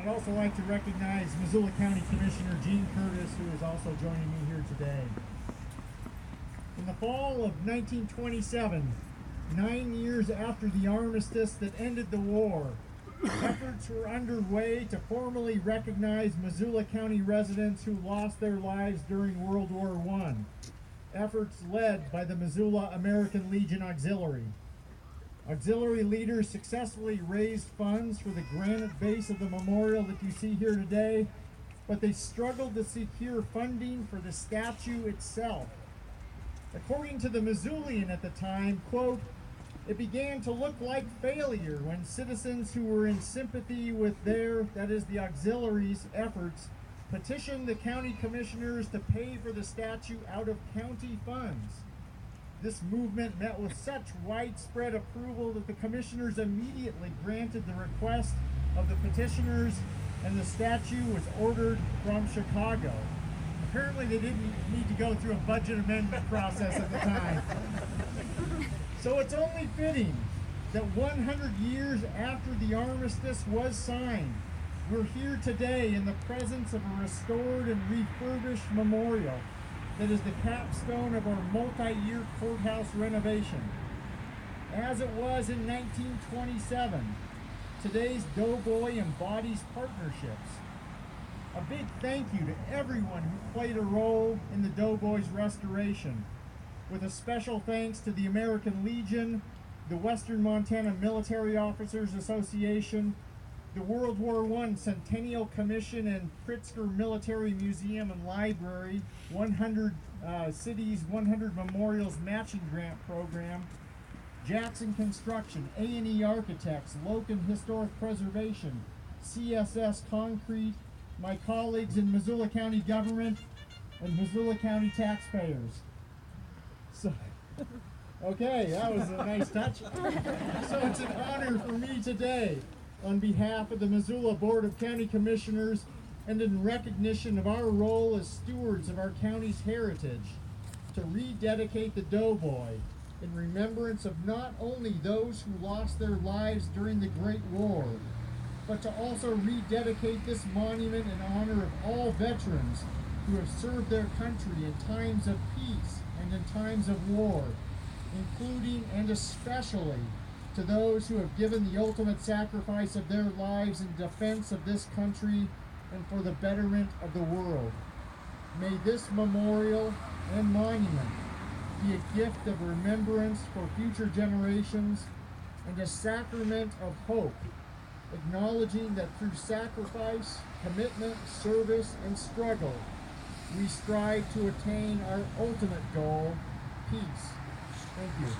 I'd also like to recognize Missoula County Commissioner Gene Curtis, who is also joining me here today. In the fall of 1927, 9 years after the armistice that ended the war, efforts were underway to formally recognize Missoula County residents who lost their lives during World War I. Efforts led by the Missoula American Legion Auxiliary. Auxiliary leaders successfully raised funds for the granite base of the memorial that you see here today, but they struggled to secure funding for the statue itself. According to the Missoulian at the time, quote, "It began to look like failure when citizens who were in sympathy with their, that is the auxiliaries' efforts, petitioned the county commissioners to pay for the statue out of county funds. This movement met with such widespread approval that the commissioners immediately granted the request of the petitioners, and the statue was ordered from Chicago." Apparently they didn't need to go through a budget amendment process at the time. So it's only fitting that 100 years after the armistice was signed, we're here today in the presence of a restored and refurbished memorial that is the capstone of our multi-year courthouse renovation. As it was in 1927, today's Doughboy embodies partnerships. A big thank you to everyone who played a role in the Doughboy's restoration, with a special thanks to the American Legion, the Western Montana Military Officers Association, the World War I Centennial Commission and Pritzker Military Museum and Library, 100 Cities, 100 Memorials Matching Grant Program, Jackson Construction, A&E Architects, Logan Historic Preservation, CSS Concrete, my colleagues in Missoula County government, and Missoula County taxpayers. So, okay, that was a nice touch. So it's an honor for me today, on behalf of the Missoula Board of County Commissioners and in recognition of our role as stewards of our county's heritage, to rededicate the Doughboy in remembrance of not only those who lost their lives during the Great War, but to also rededicate this monument in honor of all veterans who have served their country in times of peace and in times of war, including and especially to those who have given the ultimate sacrifice of their lives in defense of this country and for the betterment of the world. May this memorial and monument be a gift of remembrance for future generations and a sacrament of hope, acknowledging that through sacrifice, commitment, service, and struggle, we strive to attain our ultimate goal, peace. Thank you.